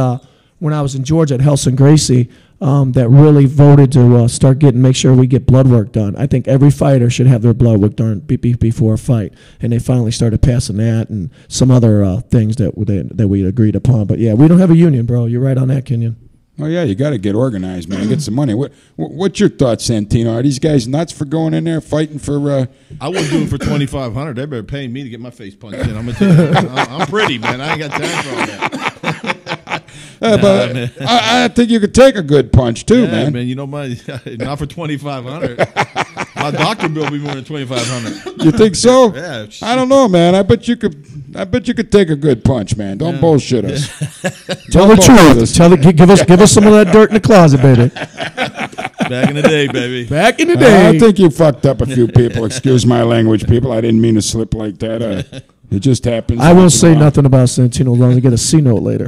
when I was in Georgia at Helson Gracie that really voted to make sure we get blood work done. I think every fighter should have their blood work done before a fight, and they finally started passing that and some other things that we agreed upon. But yeah, we don't have a union, bro. You're right on that, Kenyon. Oh yeah, you got to get organized, man. Get some money. What's your thoughts, Santino? Are these guys nuts for going in there fighting for? I wouldn't do it for $2,500. They better pay me to get my face punched in. I'm gonna tell you, I'm pretty, man. I ain't got time for all that. But I think you could take a good punch too, Yeah, man. you know, not for $2,500. My doctor bill will be more than $2,500. You think so? Yeah. I don't know, man. I bet you could take a good punch, man. Don't bullshit us. Tell the truth. Give us some of that dirt in the closet, baby. Back in the day, baby. Back in the day. I think you fucked up a few people. Excuse my language, people. I didn't mean to slip like that. It just happens. I won't say nothing about Santino as long as I get a C note later.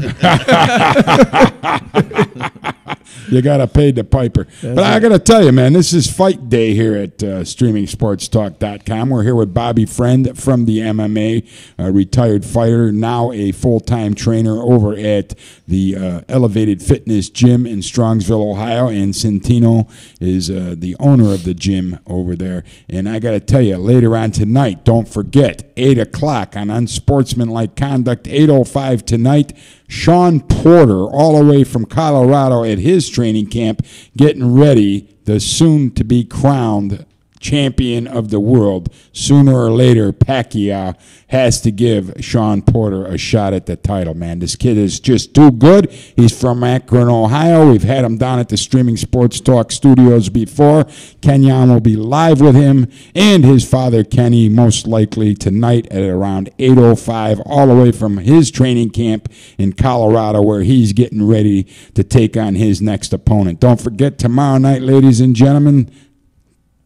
You got to pay the piper. But I got to tell you, man, this is fight day here at StreamingSportsTalk.com. We're here with Bobby Friend from the MMA, a retired fighter, now a full-time trainer over at the Elevated Fitness Gym in Strongsville, Ohio. And Santino is the owner of the gym over there. And I got to tell you, later on tonight, don't forget, 8 o'clock on Unsportsmanlike Conduct, 8:05 tonight, Sean Porter, all the way from Colorado at his training camp, getting ready, the soon-to-be crowned champion of the world. Sooner or later, Pacquiao has to give Sean Porter a shot at the title, man. This kid is just too good. He's from Akron, Ohio. We've had him down at the Streaming Sports Talk studios before. Kenyon will be live with him and his father, Kenny, most likely tonight at around 8:05, all the way from his training camp in Colorado, where he's getting ready to take on his next opponent. Don't forget, tomorrow night, ladies and gentlemen,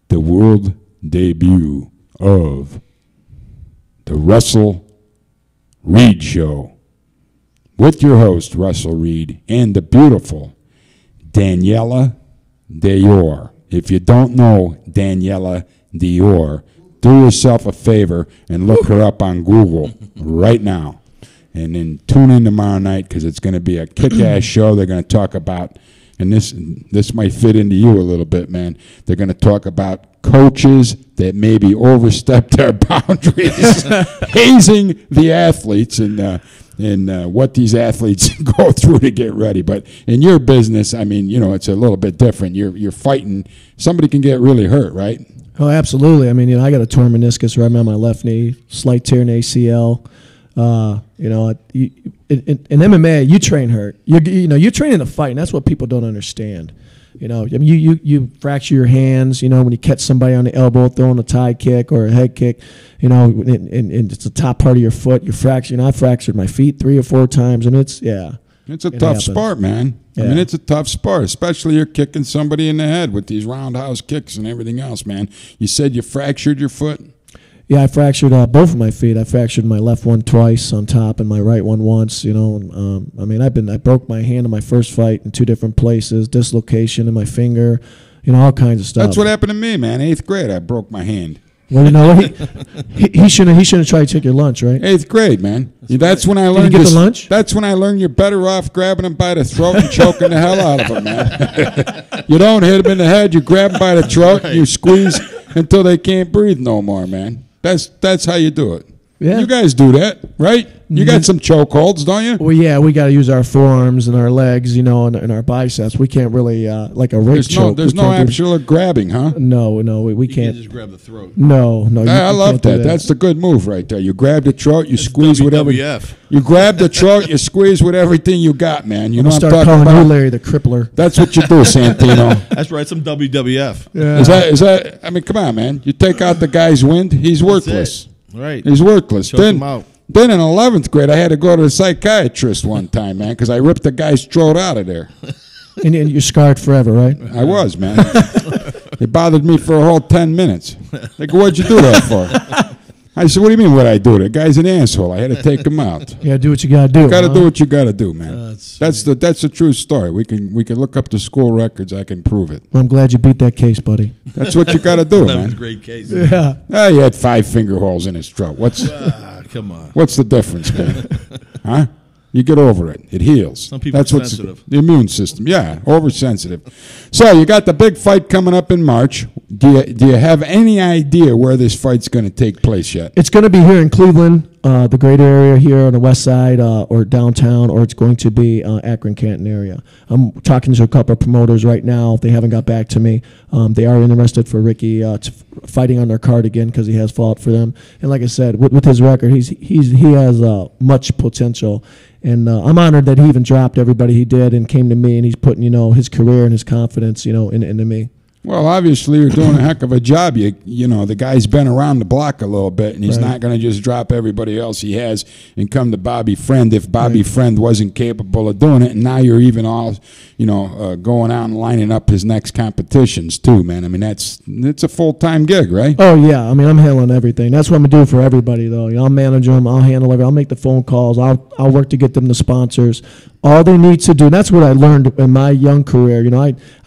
the world debut of the Russell Reed Show with your host, Russell Reed, and the beautiful Daniela Dior. If you don't know Daniela Dior, do yourself a favor and look her up on Google right now. And then tune in tomorrow night because it's going to be a kick-ass show. They're going to talk about, and this might fit into you a little bit, man. They're going to talk about coaches that maybe overstep their boundaries, hazing the athletes, and what these athletes go through to get ready. But in your business, I mean, you know, it's a little bit different. You're fighting. Somebody can get really hurt, right? Oh, absolutely. I mean, you know, I got a torn meniscus right on my left knee, slight tear in ACL. You know, in MMA, you train hurt. You train in a fight, and that's what people don't understand. You know, I mean, you fracture your hands. You know, when you catch somebody on the elbow throwing a tie kick or a head kick, you know, and it's the top part of your foot. You fracture. And I fractured my feet 3 or 4 times, and it's a tough sport, man. Yeah. I mean, it's a tough sport, especially you're kicking somebody in the head with these roundhouse kicks and everything else, man. You said you fractured your foot. Yeah, I fractured both of my feet. I fractured my left one twice on top and my right one once. You know, I mean, I broke my hand in my first fight in 2 different places, dislocation in my finger, you know, all kinds of stuff. That's what happened to me, man. 8th grade, I broke my hand. Well, you know, he shouldn't try to take your lunch, right? 8th grade, man. That's when I learned. Did you get the lunch? That's when I learned you're better off grabbing them by the throat and choking the hell out of them, man. You don't hit them in the head. You grab them by the throat and you squeeze until they can't breathe no more, man. That's how you do it. Yeah. You guys do that, right? You got some chokeholds, don't you? Well, yeah, we got to use our forearms and our legs, you know, and our biceps. We can't really, like a rig choke. There's no actual grabbing, huh? No, we can't. You can't just grab the throat. No. I love that. That's the good move right there. You grab the throat, you squeeze with everything. You grab the throat, you squeeze with everything you got, man. You know what I'm talking about? Start calling you Larry the Crippler. That's what you do, Santino. That's right, some WWF. Yeah. Is that? I mean, come on, man. You take out the guy's wind, he's worthless. Right. He's worthless. Choke him out. Then in 11th grade, I had to go to the psychiatrist one time, man, because I ripped the guy's throat out of there. And you're scarred forever, right? I was, man. It bothered me for a whole 10 minutes. They go, what'd you do that for? I said, what do you mean what'd I do? The guy's an asshole. I had to take him out. You got to do what you got to do. Got to do what you got to do, man. That's the true story. We can look up the school records. I can prove it. Well, I'm glad you beat that case, buddy. That's what you got to do, man. That was a great case. Yeah. He had 5 finger holes in his throat. Come on. What's the difference, man? Huh? You get over it. It heals. Some people are sensitive. The immune system. Yeah, oversensitive. So you got the big fight coming up in March. Do you have any idea where this fight's going to take place yet? It's going to be here in Cleveland. the greater area here on the west side or downtown, or it's going to be Akron, Canton area. I'm talking to a couple of promoters right now. They haven't got back to me. They are interested for Ricky fighting on their card again because he has fought for them. And like I said, with his record, he has much potential. And I'm honored that he even dropped everybody he did and came to me, and he's putting his career and his confidence into me. Well, obviously, you're doing a heck of a job. You know, the guy's been around the block a little bit, and he's not going to just drop everybody else he has and come to Bobby Friend if Bobby Friend wasn't capable of doing it. And now you're even all, going out and lining up his next competitions too, man. I mean, it's a full-time gig, right? Oh, yeah. I mean, I'm handling everything. That's what I'm going to do for everybody, though. I'll manage them. I'll handle everything. I'll make the phone calls. I'll work to get them the sponsors. All they need to do, and that's what I learned in my young career.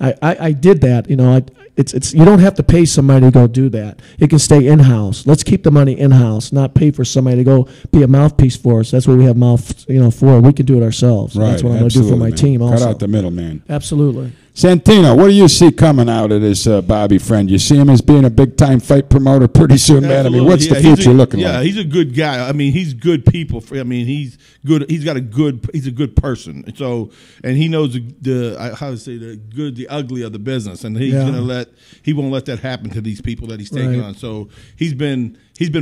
I did that. It's you don't have to pay somebody to go do that. It can stay in-house. Let's keep the money in-house, not pay for somebody to go be a mouthpiece for us. That's what we have mouth, for. We can do it ourselves. Right. That's what I'm going to do for my team also. Cut out the middleman. Absolutely. Santino, what do you see coming out of this Bobby Friend? You see him as being a big-time fight promoter pretty soon, man? I mean, what's the future looking like? Yeah, he's a good guy. I mean, he's good people. I mean, he's good. He's a good person. So, and he knows the ugly of the business, and he won't let that happen to these people that he's taking on. So he's been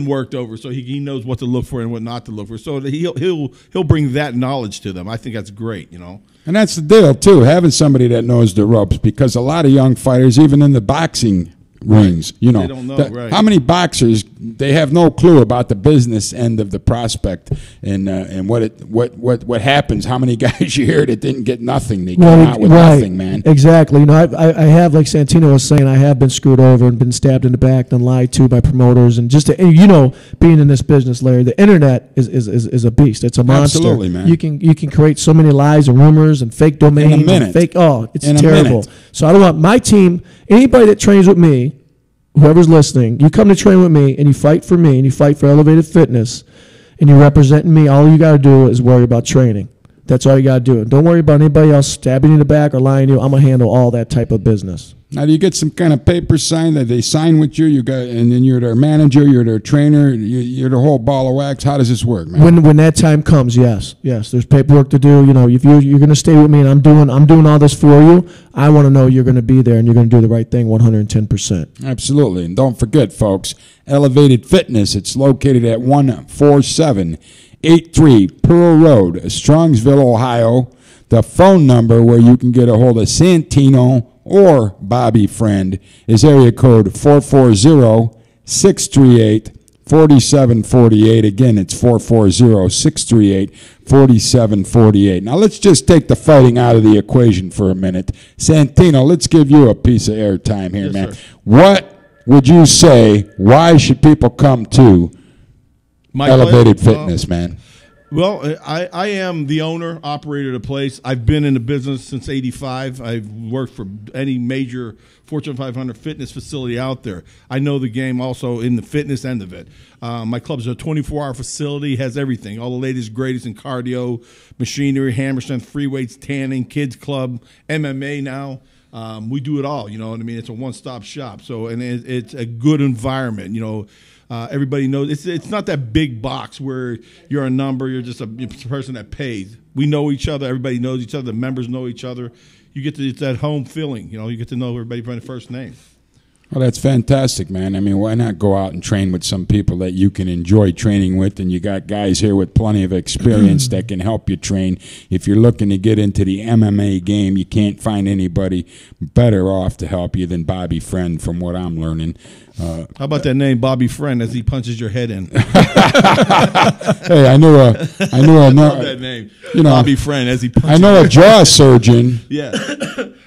worked over, so he knows what to look for and what not to look for. So he'll bring that knowledge to them. I think that's great, And that's the deal, too, having somebody that knows the ropes, because a lot of young fighters, even in the boxing rings, they don't know, how many boxers, they have no clue about the business end of the prospect and what happens, how many guys you hear that didn't get nothing, they come out with nothing, man. Exactly. I have, like Santino was saying, I have been screwed over and been stabbed in the back and lied to by promoters, and being in this business, Larry, the internet is a beast. It's a monster. Absolutely, man. You can create so many lies and rumors and fake domains. In a minute. It's terrible. So I don't want my team, anybody that trains with me, whoever's listening, you come to train with me and you fight for me and you fight for Elevated Fitness and you're representing me, all you got to do is worry about training. That's all you got to do. Don't worry about anybody else stabbing you in the back or lying to you. I'm going to handle all that type of business. Now, do you get some kind of paper signed that they sign with you? And then you're their manager, you're their trainer, you're the whole ball of wax. How does this work, man? When that time comes, yes. There's paperwork to do. If you're going to stay with me and I'm doing all this for you, I want to know you're going to be there and you're going to do the right thing 110%. Absolutely, and don't forget, folks, Elevated Fitness. It's located at 14783 Pearl Road, Strongsville, Ohio. The phone number where you can get a hold of Santino or Bobby Friend is area code 440-638-4748. Again, it's 440-638-4748. Now, let's just take the fighting out of the equation for a minute. Santino, let's give you a piece of airtime here, man. Sir. What would you say, why should people come to Elevated Fitness, man? Well, I am the owner, operator of the place. I've been in the business since '85. I've worked for any major Fortune 500 fitness facility out there. I know the game also in the fitness end of it. My club's a 24-hour facility, has everything, all the latest, greatest in cardio, machinery, hammer strength, free weights, tanning, kids club, MMA now. We do it all, you know what I mean? It's a one-stop shop. So, and it's a good environment, everybody knows it's not that big box where you're a number, you're just a person that pays. We know each other, everybody knows each other, the members know each other. You get to, it's that home feeling, you get to know everybody by the first name. Well, that's fantastic, man. I mean, why not go out and train with some people that you can enjoy training with, and you got guys here with plenty of experience that can help you train. If you're looking to get into the MMA game, you can't find anybody better off to help you than Bobby Friend, from what I'm learning. How about that name, Bobby Friend, as he punches your head in? Hey, I knew that name, Bobby Friend, as he punches. I know a jaw surgeon. Yeah,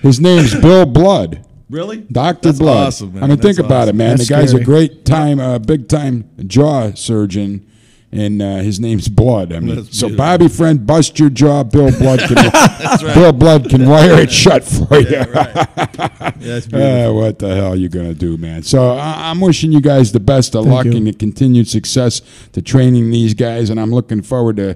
his name's Bill Blood. Really? Dr. That's Blood. Awesome, man. I mean, think about it, man. That's the guy's scary. a great time, big-time jaw surgeon, and his name's Blood. I mean, so Bobby Friend, bust your jaw. Bill Blood can, Bill Blood can wire it shut for you. Yeah, right. Yeah, that's beautiful. What the hell are you going to do, man? So I'm wishing you guys the best of luck and the continued success to training these guys, and I'm looking forward to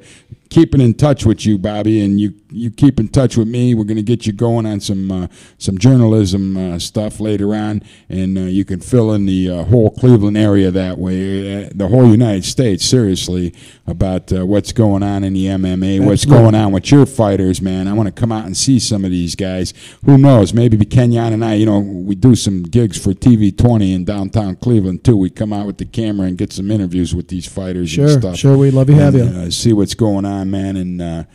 keeping in touch with you, Bobby, and you keep in touch with me. We're going to get you going on some journalism stuff later on, and you can fill in the whole Cleveland area that way, the whole United States, seriously, about what's going on in the MMA, what's going on with your fighters, man. I want to come out and see some of these guys. Who knows? Maybe Kenyon and I, we do some gigs for TV 20 in downtown Cleveland, too. We come out with the camera and get some interviews with these fighters and stuff. Sure, we'd love to have you. See what's going on, man, and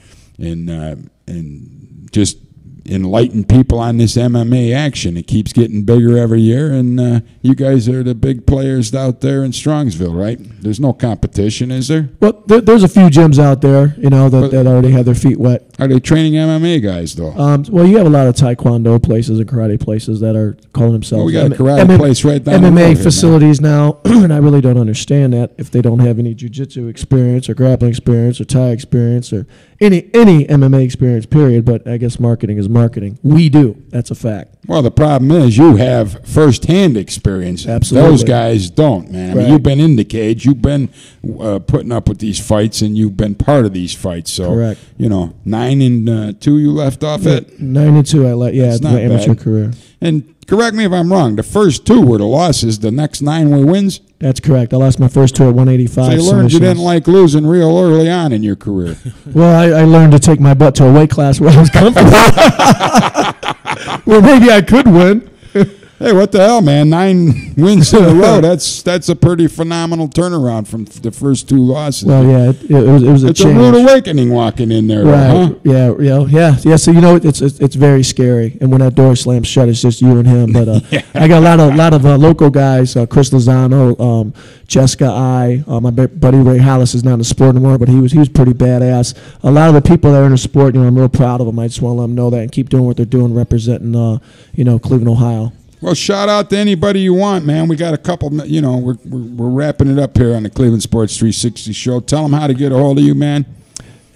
just enlighten people on this MMA action. It keeps getting bigger every year, and you guys are the big players out there in Strongsville, right? There's no competition, is there? Well, there's a few gyms out there, that already have their feet wet. Are they training MMA guys, though? Well, you have a lot of Taekwondo places and karate places that are calling themselves. Well, we got a karate place right down MMA the road facilities now, and I really don't understand that if they don't have any jiu-jitsu experience or grappling experience or Thai experience or any MMA experience, period. But I guess marketing is marketing. We do. That's a fact. Well, the problem is you have first-hand experience. Absolutely. Those guys don't, man. I mean, you've been in the cage. You've been putting up with these fights, and you've been part of these fights. So, correct. 9-2 you left off it? 9-2 I let, yeah, my amateur career. And correct me if I'm wrong, the first 2 were the losses. The next 9 were wins? That's correct. I lost my first 2 at 185. So you learned you didn't like losing real early on in your career. Well, I learned to take my butt to a weight class where I was comfortable. Well, maybe I could win. Hey, what the hell, man? 9 wins in a row. That's a pretty phenomenal turnaround from the first 2 losses. Well, yeah, it was a change. It's a rude awakening walking in there, right? Though, huh? Yeah. So it's very scary, and when that door slams shut, it's just you and him. But I got a lot of local guys, Chris Lozano, Jessica my buddy Ray Hollis is not in the sport anymore, but he was pretty badass. A lot of the people that are in the sport, I'm real proud of them. I just want to let them know that and keep doing what they're doing, representing Cleveland, Ohio. Well, shout out to anybody you want, man. We got a couple, we're wrapping it up here on the Cleveland Sports 360 show. Tell them how to get a hold of you, man.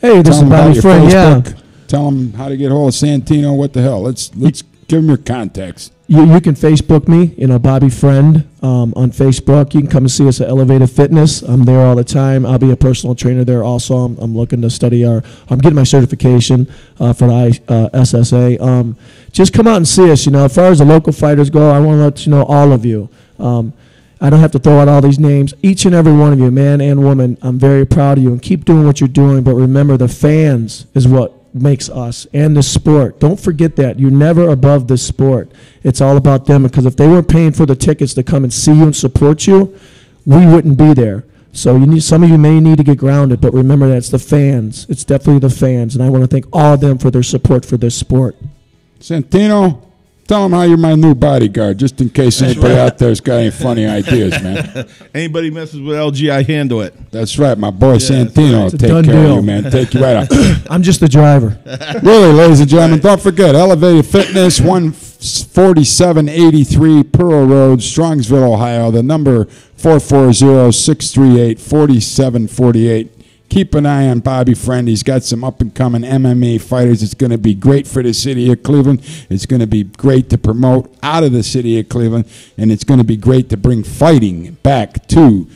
Hey, this is Bobby Friend, yeah. Tell them how to get a hold of Santino. What the hell? Let's give them your contacts. You can Facebook me, Bobby Friend on Facebook. You can come and see us at Elevated Fitness. I'm there all the time. I'll be a personal trainer there also. I'm looking to study I'm getting my certification for the SSA. Just come out and see us. As far as the local fighters go, I want to let you know, all of you. I don't have to throw out all these names. Each and every one of you, man and woman, I'm very proud of you. And keep doing what you're doing. But remember, the fans is what makes us, and the sport. Don't forget that. You're never above the sport. It's all about them, because if they weren't paying for the tickets to come and see you and support you, we wouldn't be there. So some of you may need to get grounded, but remember that it's the fans. It's definitely the fans, and I want to thank all of them for their support for this sport. Santino, tell them how you're my new bodyguard, just in case anybody out there's got any funny ideas, man. Anybody messes with LG, I handle it. That's right. My boy Santino will take care of you, man. Take you right out. I'm just the driver. Really, ladies and gentlemen, don't forget, Elevated Fitness, 14783 Pearl Road, Strongsville, Ohio. The number 440-638-4748. Keep an eye on Bobby Friend. He's got some up-and-coming MMA fighters. It's going to be great for the city of Cleveland. It's going to be great to promote out of the city of Cleveland, and it's going to be great to bring fighting back to,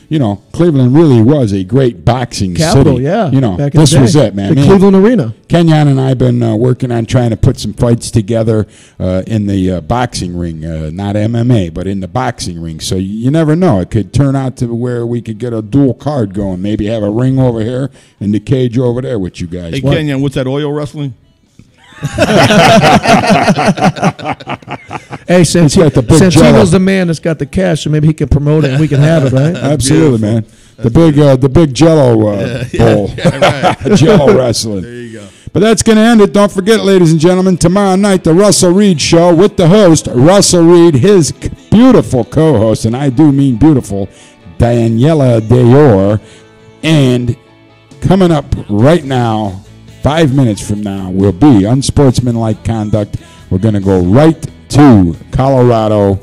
Cleveland really was a great boxing capital, city. Yeah. This was it, man. The Cleveland Arena. Kenyon and I have been working on trying to put some fights together in the boxing ring, not MMA, but in the boxing ring. So you never know. It could turn out to where we could get a dual card going, maybe have a ring over here and the cage over there with you guys. Hey, Kenyon, what's that, oil wrestling? Hey, Santino's the man that's got the cash, so maybe he can promote it and we can have it, right? Absolutely, man. The big Jello bowl, right. Jello wrestling. There you go. But that's going to end it. Don't forget, ladies and gentlemen, tomorrow night, the Russell Reed Show with the host, Russell Reed, his beautiful co-host, and I do mean beautiful, Daniela Deor, and coming up right now, 5 minutes from now, will be Unsportsmanlike Conduct. We're going to go right to Colorado,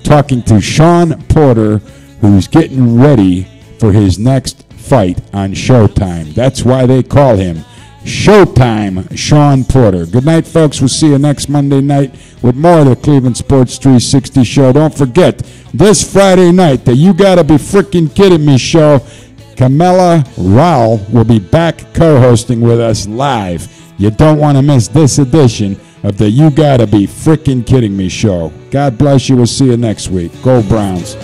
talking to Sean Porter, who's getting ready for his next fight on Showtime. That's why they call him Showtime Sean Porter. Good night, folks. We'll see you next Monday night with more of the Cleveland Sports 360 show. Don't forget, this Friday night, the You Gotta Be Freaking Kidding Me show Camilla Rowell will be back co-hosting with us live. You don't want to miss this edition of the You Gotta Be Frickin' Kidding Me show. God bless you. We'll see you next week. Go Browns.